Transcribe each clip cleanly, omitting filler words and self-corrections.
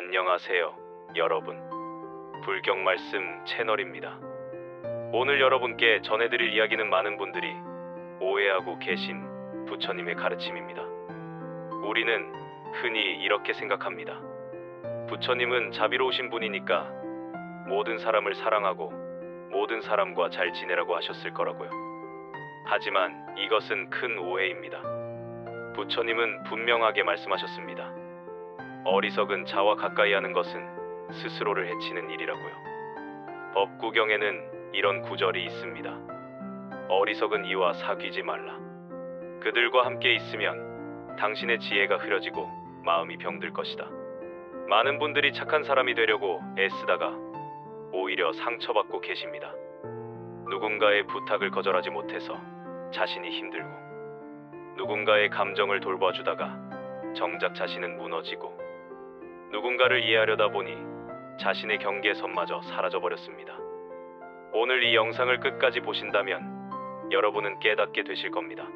안녕하세요, 여러분. 불경 말씀 채널입니다. 오늘 여러분께 전해드릴 이야기는 많은 분들이 오해하고 계신 부처님의 가르침입니다. 우리는 흔히 이렇게 생각합니다. 부처님은 자비로우신 분이니까 모든 사람을 사랑하고 모든 사람과 잘 지내라고 하셨을 거라고요. 하지만 이것은 큰 오해입니다. 부처님은 분명하게 말씀하셨습니다. 어리석은 자와 가까이 하는 것은 스스로를 해치는 일이라고요. 법구경에는 이런 구절이 있습니다. 어리석은 이와 사귀지 말라. 그들과 함께 있으면 당신의 지혜가 흐려지고 마음이 병들 것이다. 많은 분들이 착한 사람이 되려고 애쓰다가 오히려 상처받고 계십니다. 누군가의 부탁을 거절하지 못해서 자신이 힘들고, 누군가의 감정을 돌봐주다가 정작 자신은 무너지고, 누군가를 이해하려다 보니 자신의 경계선마저 사라져버렸습니다. 오늘 이 영상을 끝까지 보신다면 여러분은 깨닫게 되실 겁니다.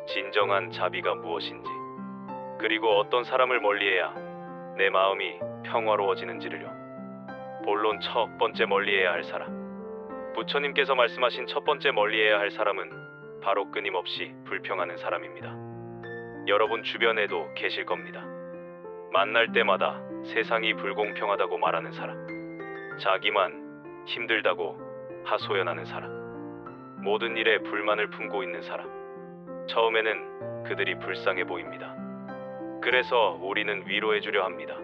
진정한 자비가 무엇인지, 그리고 어떤 사람을 멀리해야 내 마음이 평화로워지는지를요. 본론 첫 번째 멀리해야 할 사람. 부처님께서 말씀하신 첫 번째 멀리해야 할 사람은 바로 끊임없이 불평하는 사람입니다. 여러분 주변에도 계실 겁니다. 만날 때마다 세상이 불공평하다고 말하는 사람, 자기만 힘들다고 하소연하는 사람, 모든 일에 불만을 품고 있는 사람. 처음에는 그들이 불쌍해 보입니다. 그래서 우리는 위로해주려 합니다.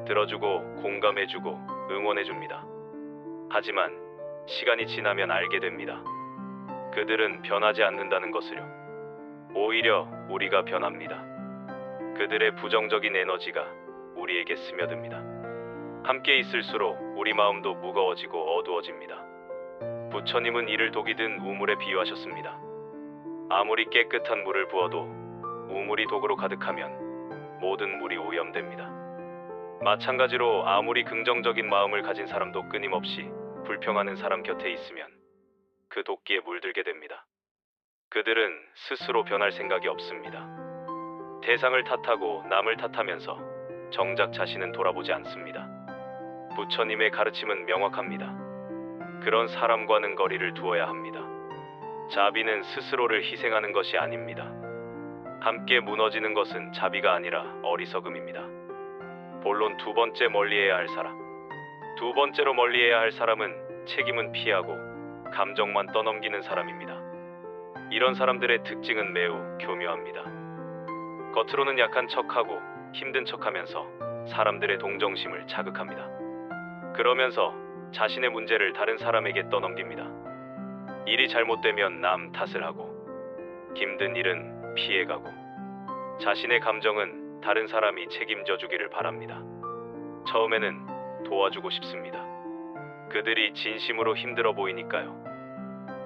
들어주고 공감해주고 응원해줍니다. 하지만 시간이 지나면 알게 됩니다. 그들은 변하지 않는다는 것을요. 오히려 우리가 변합니다. 그들의 부정적인 에너지가 우리에게 스며듭니다. 함께 있을수록 우리 마음도 무거워지고 어두워집니다. 부처님은 이를 독이 든 우물에 비유하셨습니다. 아무리 깨끗한 물을 부어도 우물이 독으로 가득하면 모든 물이 오염됩니다. 마찬가지로 아무리 긍정적인 마음을 가진 사람도 끊임없이 불평하는 사람 곁에 있으면 그 도끼에 물들게 됩니다. 그들은 스스로 변할 생각이 없습니다. 대상을 탓하고 남을 탓하면서 정작 자신은 돌아보지 않습니다. 부처님의 가르침은 명확합니다. 그런 사람과는 거리를 두어야 합니다. 자비는 스스로를 희생하는 것이 아닙니다. 함께 무너지는 것은 자비가 아니라 어리석음입니다. 본론 두 번째 멀리해야 할 사람. 두 번째로 멀리해야 할 사람은 책임은 피하고 감정만 떠넘기는 사람입니다. 이런 사람들의 특징은 매우 교묘합니다. 겉으로는 약한 척하고 힘든 척하면서 사람들의 동정심을 자극합니다. 그러면서 자신의 문제를 다른 사람에게 떠넘깁니다. 일이 잘못되면 남 탓을 하고, 힘든 일은 피해가고, 자신의 감정은 다른 사람이 책임져 주기를 바랍니다. 처음에는 도와주고 싶습니다. 그들이 진심으로 힘들어 보이니까요.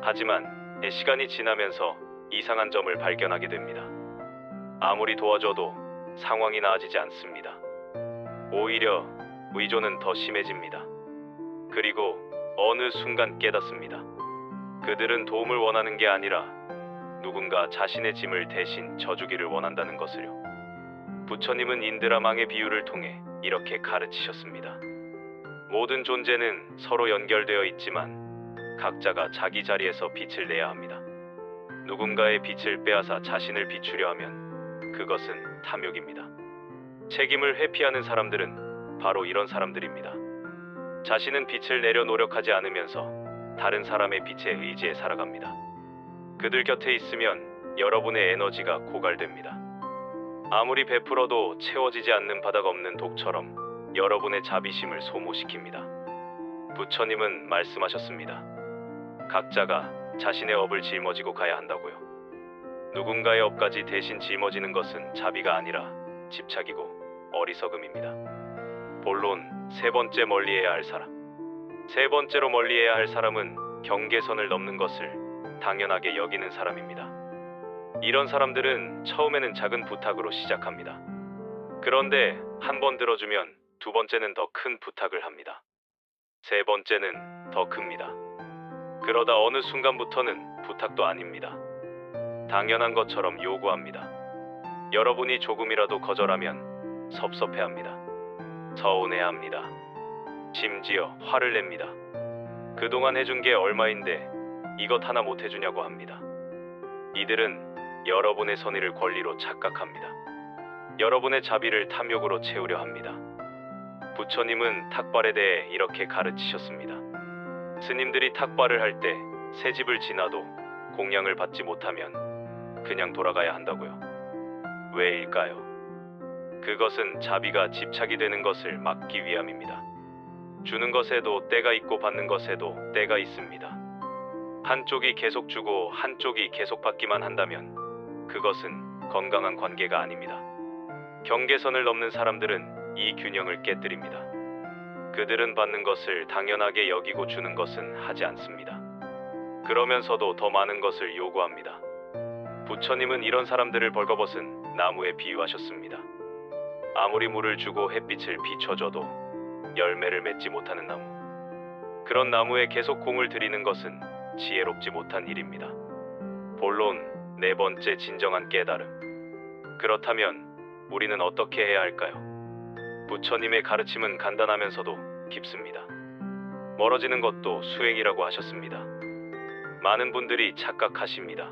하지만 시간이 지나면서 이상한 점을 발견하게 됩니다. 아무리 도와줘도 상황이 나아지지 않습니다. 오히려 의존은 더 심해집니다. 그리고 어느 순간 깨닫습니다. 그들은 도움을 원하는 게 아니라 누군가 자신의 짐을 대신 져주기를 원한다는 것을요. 부처님은 인드라망의 비유를 통해 이렇게 가르치셨습니다. 모든 존재는 서로 연결되어 있지만 각자가 자기 자리에서 빛을 내야 합니다. 누군가의 빛을 빼앗아 자신을 비추려 하면 그것은 탐욕입니다. 책임을 회피하는 사람들은 바로 이런 사람들입니다. 자신은 빛을 내려 노력하지 않으면서 다른 사람의 빛에 의지해 살아갑니다. 그들 곁에 있으면 여러분의 에너지가 고갈됩니다. 아무리 베풀어도 채워지지 않는 바닥 없는 독처럼 여러분의 자비심을 소모시킵니다. 부처님은 말씀하셨습니다. 각자가 자신의 업을 짊어지고 가야 한다고요. 누군가의 업까지 대신 짊어지는 것은 자비가 아니라 집착이고 어리석음입니다. 본론 세 번째 멀리해야 할 사람. 세 번째로 멀리해야 할 사람은 경계선을 넘는 것을 당연하게 여기는 사람입니다. 이런 사람들은 처음에는 작은 부탁으로 시작합니다. 그런데 한 번 들어주면 두 번째는 더 큰 부탁을 합니다. 세 번째는 더 큽니다. 그러다 어느 순간부터는 부탁도 아닙니다. 당연한 것처럼 요구합니다. 여러분이 조금이라도 거절하면 섭섭해합니다. 서운해합니다. 심지어 화를 냅니다. 그동안 해준 게 얼마인데 이것 하나 못 해주냐고 합니다. 이들은 여러분의 선의를 권리로 착각합니다. 여러분의 자비를 탐욕으로 채우려 합니다. 부처님은 탁발에 대해 이렇게 가르치셨습니다. 스님들이 탁발을 할 때 새 집을 지나도 공양을 받지 못하면 그냥 돌아가야 한다고요. 왜일까요? 그것은 자비가 집착이 되는 것을 막기 위함입니다. 주는 것에도 때가 있고 받는 것에도 때가 있습니다. 한쪽이 계속 주고 한쪽이 계속 받기만 한다면 그것은 건강한 관계가 아닙니다. 경계선을 넘는 사람들은 이 균형을 깨뜨립니다. 그들은 받는 것을 당연하게 여기고 주는 것은 하지 않습니다. 그러면서도 더 많은 것을 요구합니다. 부처님은 이런 사람들을 벌거벗은 나무에 비유하셨습니다. 아무리 물을 주고 햇빛을 비춰줘도 열매를 맺지 못하는 나무. 그런 나무에 계속 공을 들이는 것은 지혜롭지 못한 일입니다. 본론 네 번째 진정한 깨달음. 그렇다면 우리는 어떻게 해야 할까요? 부처님의 가르침은 간단하면서도 깊습니다. 멀어지는 것도 수행이라고 하셨습니다. 많은 분들이 착각하십니다.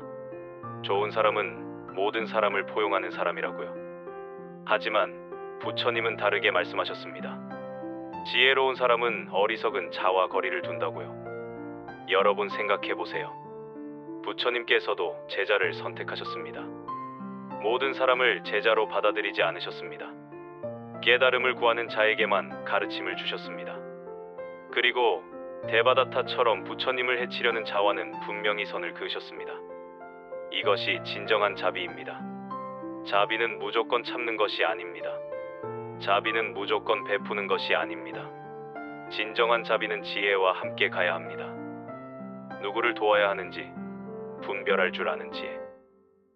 좋은 사람은 모든 사람을 포용하는 사람이라고요. 하지만 부처님은 다르게 말씀하셨습니다. 지혜로운 사람은 어리석은 자와 거리를 둔다고요. 여러분 생각해 보세요. 부처님께서도 제자를 선택하셨습니다. 모든 사람을 제자로 받아들이지 않으셨습니다. 깨달음을 구하는 자에게만 가르침을 주셨습니다. 그리고 데바다타처럼 부처님을 해치려는 자와는 분명히 선을 그으셨습니다. 이것이 진정한 자비입니다. 자비는 무조건 참는 것이 아닙니다. 자비는 무조건 베푸는 것이 아닙니다. 진정한 자비는 지혜와 함께 가야 합니다. 누구를 도와야 하는지 분별할 줄 아는 지혜,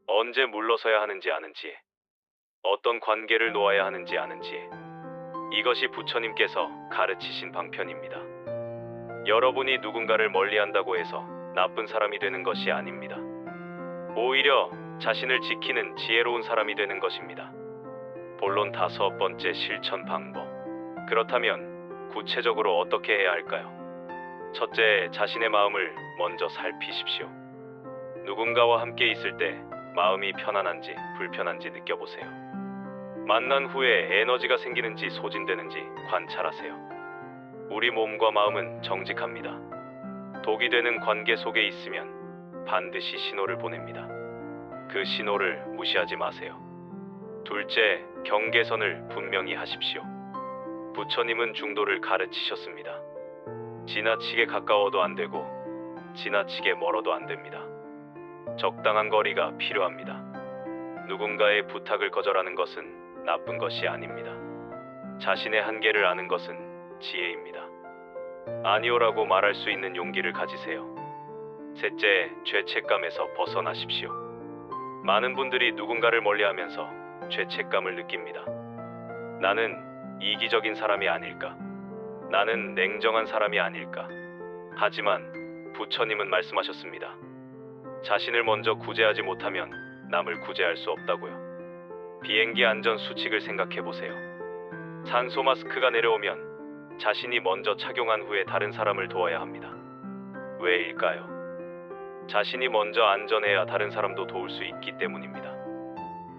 언제 물러서야 하는지 아는 지혜, 어떤 관계를 놓아야 하는지 아는 지혜. 이것이 부처님께서 가르치신 방편입니다. 여러분이 누군가를 멀리한다고 해서 나쁜 사람이 되는 것이 아닙니다. 오히려 자신을 지키는 지혜로운 사람이 되는 것입니다. 본론 5번째 실천 방법. 그렇다면 구체적으로 어떻게 해야 할까요? 첫째, 자신의 마음을 먼저 살피십시오. 누군가와 함께 있을 때 마음이 편안한지 불편한지 느껴보세요. 만난 후에 에너지가 생기는지 소진되는지 관찰하세요. 우리 몸과 마음은 정직합니다. 독이 되는 관계 속에 있으면 반드시 신호를 보냅니다. 그 신호를 무시하지 마세요. 둘째, 경계선을 분명히 하십시오. 부처님은 중도를 가르치셨습니다. 지나치게 가까워도 안 되고 지나치게 멀어도 안 됩니다. 적당한 거리가 필요합니다. 누군가의 부탁을 거절하는 것은 나쁜 것이 아닙니다. 자신의 한계를 아는 것은 지혜입니다. 아니오라고 말할 수 있는 용기를 가지세요. 셋째, 죄책감에서 벗어나십시오. 많은 분들이 누군가를 멀리하면서 죄책감을 느낍니다. 나는 이기적인 사람이 아닐까? 나는 냉정한 사람이 아닐까? 하지만 부처님은 말씀하셨습니다. 자신을 먼저 구제하지 못하면 남을 구제할 수 없다고요. 비행기 안전 수칙을 생각해 보세요. 산소 마스크가 내려오면 자신이 먼저 착용한 후에 다른 사람을 도와야 합니다. 왜일까요? 자신이 먼저 안전해야 다른 사람도 도울 수 있기 때문입니다.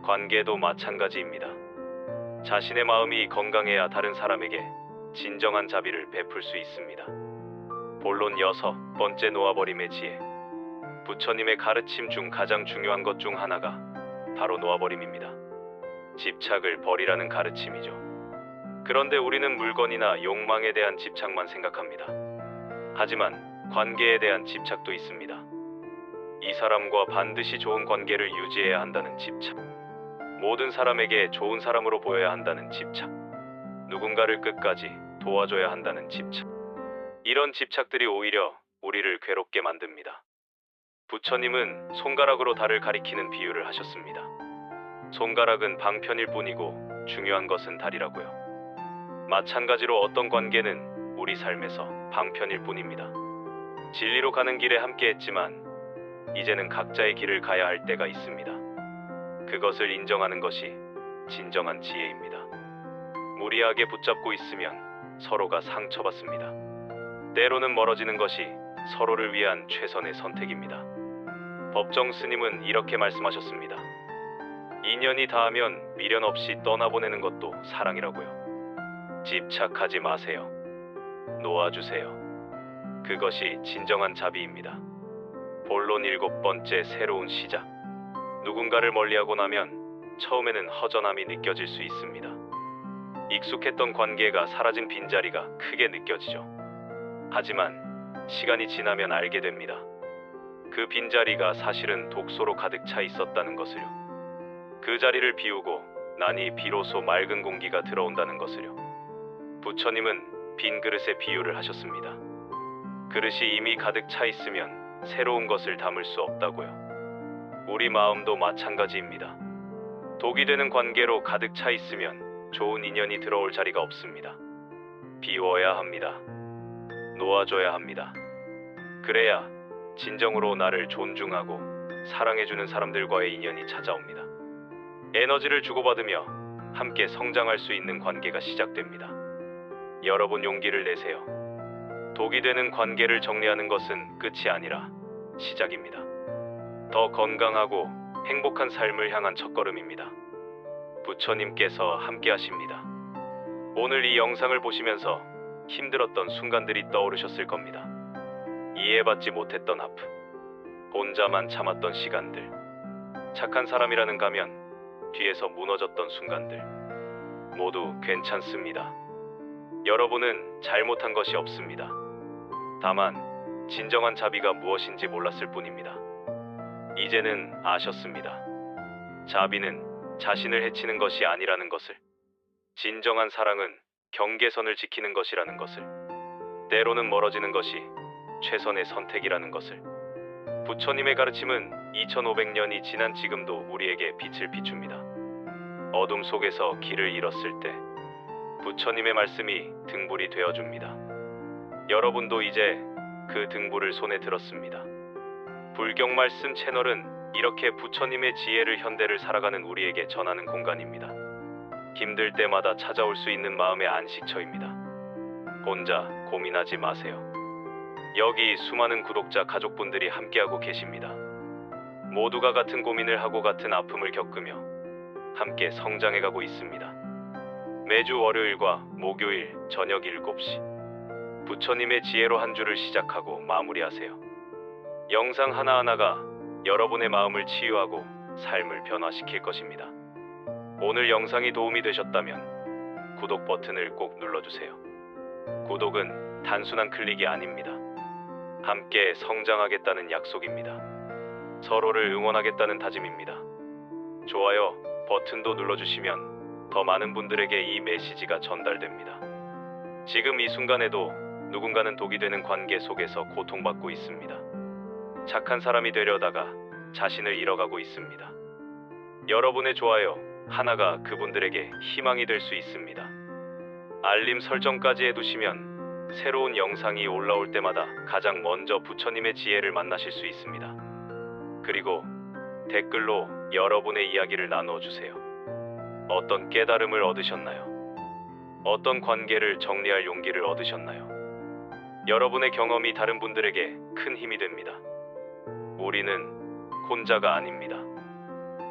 관계도 마찬가지입니다. 자신의 마음이 건강해야 다른 사람에게 진정한 자비를 베풀 수 있습니다. 본론 6번째 놓아버림의 지혜. 부처님의 가르침 중 가장 중요한 것 중 하나가 바로 놓아버림입니다. 집착을 버리라는 가르침이죠. 그런데 우리는 물건이나 욕망에 대한 집착만 생각합니다. 하지만 관계에 대한 집착도 있습니다. 이 사람과 반드시 좋은 관계를 유지해야 한다는 집착. 모든 사람에게 좋은 사람으로 보여야 한다는 집착. 누군가를 끝까지 도와줘야 한다는 집착. 이런 집착들이 오히려 우리를 괴롭게 만듭니다. 부처님은 손가락으로 달을 가리키는 비유를 하셨습니다. 손가락은 방편일 뿐이고 중요한 것은 달이라고요. 마찬가지로 어떤 관계는 우리 삶에서 방편일 뿐입니다. 진리로 가는 길에 함께 했지만 이제는 각자의 길을 가야 할 때가 있습니다. 그것을 인정하는 것이 진정한 지혜입니다. 무리하게 붙잡고 있으면 서로가 상처받습니다. 때로는 멀어지는 것이 서로를 위한 최선의 선택입니다. 법정 스님은 이렇게 말씀하셨습니다. 인연이 닿으면 미련 없이 떠나보내는 것도 사랑이라고요. 집착하지 마세요. 놓아주세요. 그것이 진정한 자비입니다. 본론 7번째 새로운 시작. 누군가를 멀리하고 나면 처음에는 허전함이 느껴질 수 있습니다. 익숙했던 관계가 사라진 빈자리가 크게 느껴지죠. 하지만 시간이 지나면 알게 됩니다. 그 빈자리가 사실은 독소로 가득 차 있었다는 것을요. 그 자리를 비우고 나니 비로소 맑은 공기가 들어온다는 것을요. 부처님은 빈 그릇의 비유를 하셨습니다. 그릇이 이미 가득 차 있으면 새로운 것을 담을 수 없다고요. 우리 마음도 마찬가지입니다. 독이 되는 관계로 가득 차 있으면 좋은 인연이 들어올 자리가 없습니다. 비워야 합니다. 놓아줘야 합니다. 그래야 진정으로 나를 존중하고 사랑해주는 사람들과의 인연이 찾아옵니다. 에너지를 주고받으며 함께 성장할 수 있는 관계가 시작됩니다. 여러분 용기를 내세요. 독이 되는 관계를 정리하는 것은 끝이 아니라 시작입니다. 더 건강하고 행복한 삶을 향한 첫걸음입니다. 부처님께서 함께 하십니다. 오늘 이 영상을 보시면서 힘들었던 순간들이 떠오르셨을 겁니다. 이해받지 못했던 아픔, 혼자만 참았던 시간들, 착한 사람이라는 가면 뒤에서 무너졌던 순간들, 모두 괜찮습니다. 여러분은 잘못한 것이 없습니다. 다만 진정한 자비가 무엇인지 몰랐을 뿐입니다. 이제는 아셨습니다. 자비는 자신을 해치는 것이 아니라는 것을, 진정한 사랑은 경계선을 지키는 것이라는 것을, 때로는 멀어지는 것이 최선의 선택이라는 것을. 부처님의 가르침은 2500년이 지난 지금도 우리에게 빛을 비춥니다. 어둠 속에서 길을 잃었을 때 부처님의 말씀이 등불이 되어줍니다. 여러분도 이제 그 등불을 손에 들었습니다. 불경 말씀 채널은 이렇게 부처님의 지혜를 현대를 살아가는 우리에게 전하는 공간입니다. 힘들 때마다 찾아올 수 있는 마음의 안식처입니다. 혼자 고민하지 마세요. 여기 수많은 구독자 가족분들이 함께하고 계십니다. 모두가 같은 고민을 하고 같은 아픔을 겪으며 함께 성장해가고 있습니다. 매주 월요일과 목요일 저녁 7시 부처님의 지혜로 한 주를 시작하고 마무리하세요. 영상 하나하나가 여러분의 마음을 치유하고 삶을 변화시킬 것입니다. 오늘 영상이 도움이 되셨다면 구독 버튼을 꼭 눌러주세요. 구독은 단순한 클릭이 아닙니다. 함께 성장하겠다는 약속입니다. 서로를 응원하겠다는 다짐입니다. 좋아요 버튼도 눌러주시면 더 많은 분들에게 이 메시지가 전달됩니다. 지금 이 순간에도 누군가는 독이 되는 관계 속에서 고통받고 있습니다. 착한 사람이 되려다가 자신을 잃어가고 있습니다. 여러분의 좋아요 하나가 그분들에게 희망이 될 수 있습니다. 알림 설정까지 해두시면 새로운 영상이 올라올 때마다 가장 먼저 부처님의 지혜를 만나실 수 있습니다. 그리고 댓글로 여러분의 이야기를 나눠주세요. 어떤 깨달음을 얻으셨나요? 어떤 관계를 정리할 용기를 얻으셨나요? 여러분의 경험이 다른 분들에게 큰 힘이 됩니다. 우리는 혼자가 아닙니다.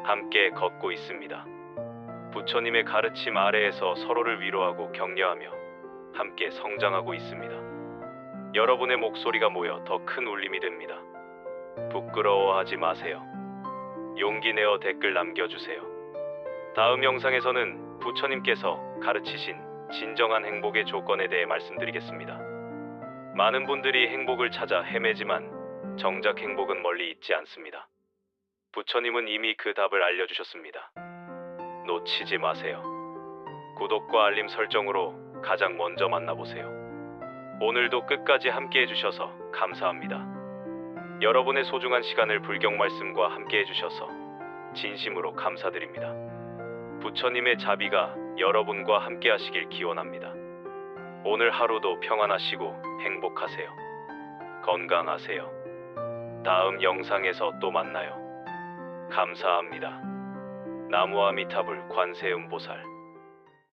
함께 걷고 있습니다. 부처님의 가르침 아래에서 서로를 위로하고 격려하며 함께 성장하고 있습니다. 여러분의 목소리가 모여 더 큰 울림이 됩니다. 부끄러워하지 마세요. 용기 내어 댓글 남겨주세요. 다음 영상에서는 부처님께서 가르치신 진정한 행복의 조건에 대해 말씀드리겠습니다. 많은 분들이 행복을 찾아 헤매지만 정작 행복은 멀리 있지 않습니다. 부처님은 이미 그 답을 알려주셨습니다. 놓치지 마세요. 구독과 알림 설정으로 가장 먼저 만나보세요. 오늘도 끝까지 함께 해주셔서 감사합니다. 여러분의 소중한 시간을 불경 말씀과 함께 해주셔서 진심으로 감사드립니다. 부처님의 자비가 여러분과 함께 하시길 기원합니다. 오늘 하루도 평안하시고 행복하세요. 건강하세요. 다음 영상에서 또 만나요. 감사합니다. 나무아미타불 관세음보살.